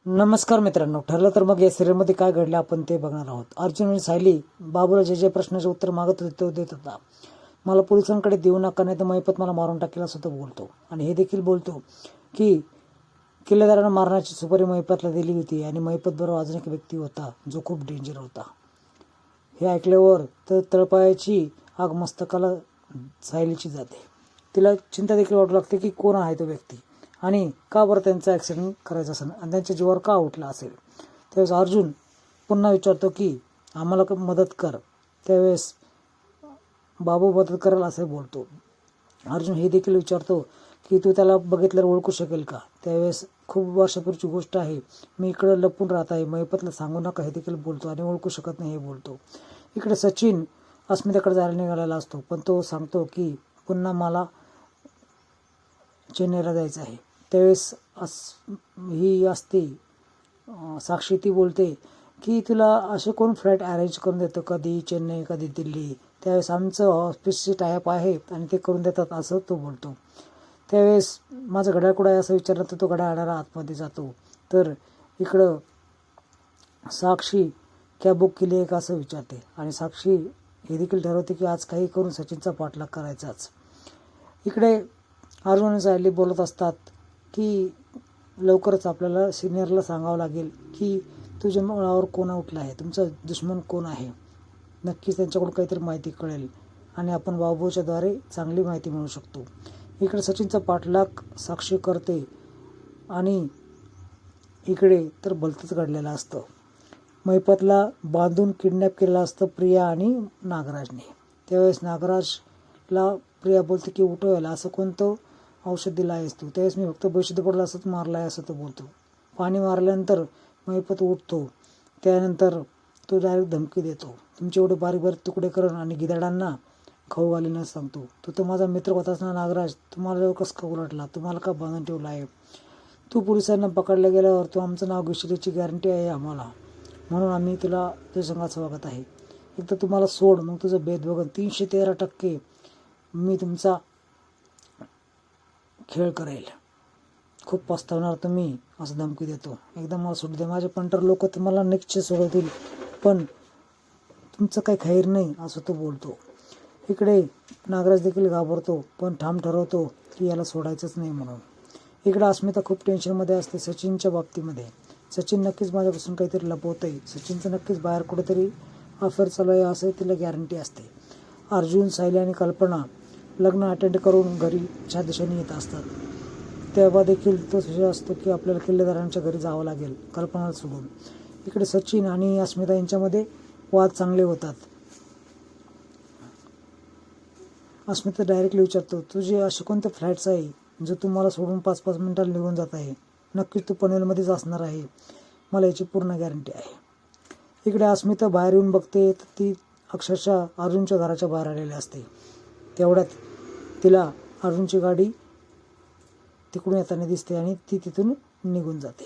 नमस्कार मित्रांनो, ठरलं तर मग या सिरियलमध्ये काय घडलं आपण ते बघणार आहोत. अर्जुन आणि सायली बाबूला जे प्रश्नाचे उत्तर मागत होते तो देत होता. मला पोलिसांकडे देऊ नका, नाही तर महिपत मला मारून टाकेल असं तो बोलतो. आणि हे देखील बोलतो की किल्लेदारांना मारण्याची सुपारी महिपतला दिली होती आणि महिपत बरोबर अजून एक व्यक्ती होता जो खूप डेंजर होता. हे ऐकल्यावर तर तळपायाची आग मस्तकाला सायलीची जाते. तिला चिंता देखील वाटू लागते की कोण आहे तो व्यक्ती आणि का बरं त्यांचा ॲक्सिडेंट करायचा असेल आणि त्यांच्या जीवावर का उठला असेल. त्यावेळेस अर्जुन पुन्हा विचारतो की आम्हाला मदत कर. त्यावेळेस बाबू मदत करेल असं बोलतो. अर्जुन हे देखील विचारतो की तू त्याला बघितल्यावर ओळखू शकेल का. त्यावेळेस खूप वर्षापूर्वीची गोष्ट आहे, मी इकडं लपून राहत आहे, महिपतला सांगू नका हे देखील बोलतो आणि ओळखू शकत नाही हे बोलतो. इकडे सचिन अस्मिताकडे जायला निघालेला असतो, पण तो सांगतो की पुन्हा मला चेन्नईला जायचं आहे. त्यावेळेस ही असते साक्षी, ती बोलते की तुला असे कोण फ्लाईट अरेंज करून देतं, कधी चेन्नई कधी दिल्ली. त्यावेळेस आमचं ऑफिसची टायअप आहे आणि ते करून देतात असं तो बोलतो. त्यावेळेस माझं घड्याळ कुठं आहे असं विचारलं तर तो घड्याळ आणायला आतमध्ये जातो. तर इकडं साक्षी कॅब बुक केली आहे का असं विचारते आणि साक्षी हे देखील ठरवते की आज काही करून सचिनचा पाठलाग करायचाच. इकडे अर्जुन आणि सायली बोलत असतात की लवकरच आपल्याला सिनियरला सांगावं लागेल की तुझ्या मुळावर कोण उठला आहे, तुमचा दुश्मन कोण आहे. नक्कीच त्यांच्याकडून काहीतरी माहिती कळेल आणि आपण बाबूच्या द्वारे चांगली माहिती मिळू शकतो. इकडे सचिनचा पाठलाग साक्षी करते आणि इकडे तर भलतंच घडलेलं असतं. महिपतला बांधून किडनॅप केलेलं असतं प्रिया आणि नागराजने. त्यावेळेस नागराजला प्रिया बोलते की उठवायला असं कोणतं औषध दिलं आहेस तू. त्यावेळेस मी फक्त बेशुद्ध पडला असंच मारला आहे असं तो बोलतो. पाणी मारल्यानंतर महिपत उठतो. त्यानंतर तो डायरेक्ट धमकी देतो, तुमचे एवढे बारीक बारीक तुकडे करून आणि गिधाडांना खाऊ घालण्यास सांगतो. तो तर माझा मित्र होताच ना नागराज, तुम्हाला कसं का उलटला, तुम्हाला का बांधून ठेवला आहे. तू पोलिसांना पकडल्या गेल्यावर तू आमचं नाव घेशील याची गॅरंटी आहे आम्हाला, म्हणून आम्ही तुला तुझ्या संघाचं वागत आहे. एक तर तुम्हाला सोड, मग तुझं भेद बघून 313% मी तुमचा खेळ करेल, खूप पस्तावणार तुम्ही असं धमकी देतो. एकदा मला सोडू दे, माझे पंटर लोक तुम्हाला निश्चित सोडवतील, पण तुमचं काही खैर नाही असं तो बोलतो. इकडे नागराज देखील घाबरतो पण ठाम ठरवतो की याला सोडायचंच नाही म्हणून. इकडे अस्मिता खूप टेन्शनमध्ये असते सचिनच्या बाबतीमध्ये. सचिन नक्कीच माझ्यापासून काहीतरी लपवतं आहे, सचिनचं नक्कीच बाहेर कुठेतरी अफेअर चालू आहे असं तिला गॅरंटी असते. अर्जुन, सायली आणि कल्पना लग्न अटेंड करून घरीच्या दिशेने येत असतात. तेव्हा देखील तो विषय असतो की आपल्याला किल्लेदारांच्या घरी जावं लागेल कल्पनाला सोडून. इकडे सचिन आणि अस्मिता यांच्यामध्ये वाद चांगले होतात. अस्मिता डायरेक्टली विचारतो, तुझे असे कोणते फ्लाईट्स आहे जो तू मला सोडून 5-5 मिनिटांनी निघून जात आहे. नक्कीच तू पनवेलमध्येच असणार आहे, मला याची पूर्ण गॅरंटी आहे. इकडे अस्मिता बाहेर येऊन बघते तर ती अक्षरशः अर्जुनच्या घराच्या बाहेर आलेली असते. तेवढ्यात तिला अर्जुनची गाडी तिकडून येताना दिसते आणि ती तिथून निघून जाते.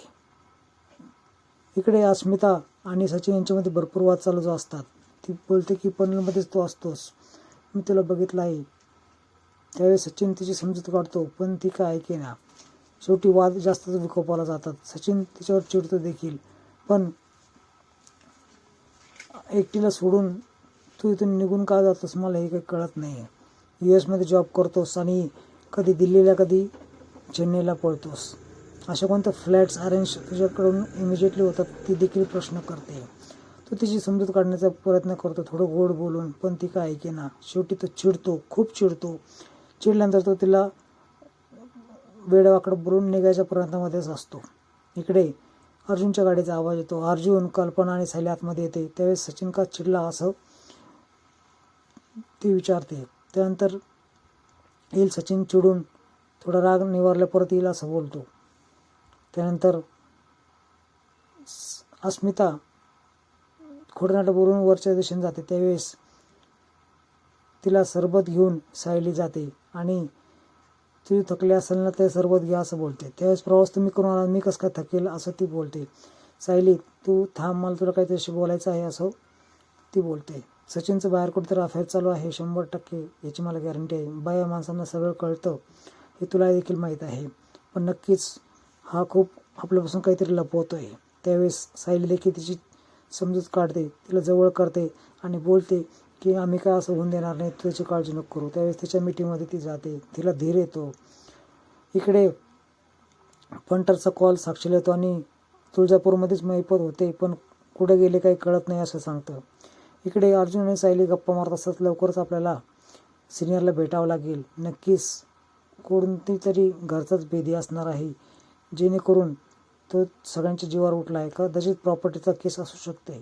इकडे अस्मिता आणि सचिन यांच्यामध्ये भरपूर वाद चालू असतात. ती बोलते की पनवेलमध्येच तू असतोस, मी तुला बघितलं आहे. त्यावेळेस सचिन तिची समजूत काढतो पण ती काय ऐकेना. शेवटी वाद जास्तच विकोपाला जातात. सचिन तिच्यावर चिडतो देखील, पण एकटीला सोडून तू इथून निघून का जातोस मला हे काही कळत नाही. US जॉब करतोस आणि कधी दिल्लीला कधी चेन्नईला पळतोस, अशा कोणत्या फ्लॅट्स अरेंज तुझ्याकडून इमिजिएटली होतात ती देखील प्रश्न करते. तो तिची समजूत काढण्याचा प्रयत्न करतो थोडं गोड बोलून, पण ती काय ऐकेना. शेवटी तो चिडतो, खूप चिडतो. चिडल्यानंतर तो तिला वेडवाकडं बोलून निघायच्या प्रयत्नामध्येच असतो. इकडे अर्जुनच्या गाडीचा आवाज येतो. अर्जुन, कल्पना आणि सायली आतमध्ये येते. त्यावेळेस सचिन का चिडला असं ती विचारते. त्यानंतर येईल सचिन चिडून थोडा राग निवारला परत येईल असं बोलतो. त्यानंतर अस्मिता खोडनाटं बोलून वरच्या दिशेने जाते. त्यावेळेस तिला सरबत घेऊन सायली जाते आणि तू थकले असेल ना ते सरबत घ्या असं बोलते. त्यावेळेस प्रवास तुम्ही करून आला, मी कसं काय थकेल असं ती बोलते. सायली, तू थांब, मला तुला काहीतरी बोलायचं आहे असं ती बोलते. सचिनचं बाहेर कुठेतरी अफेअर चालू आहे 100%, याची मला गॅरंटी आहे. बाया माणसांना सगळं कळतं हे तुला देखील माहीत आहे, पण नक्कीच हा खूप आपल्यापासून काहीतरी लपवतोय. त्यावेळेस सायली देखील तिची समजूत काढते, तिला जवळ करते आणि बोलते की आम्ही काय असं होऊन देणार नाही, तू त्याची काळजी नको करू. त्यावेळेस तिच्या मीटिंगमध्ये ती जाते, तिला धीर येतो. इकडे पंटरचा कॉल साक्षीला येतो आणि तुळजापूरमध्येच मैपत होते, पण कुठे गेले काही कळत नाही असं सांगतं. इकडे अर्जुन आणि सायली गप्पा मारत असतात. लवकरच आपल्याला सिनियरला भेटावं लागेल. नक्कीच कोणती तरी घरचाच भेदी असणार आहे, जेणेकरून तो सगळ्यांच्या जीवावर उठला आहे. कदाचित प्रॉपर्टीचा केस असू शकते.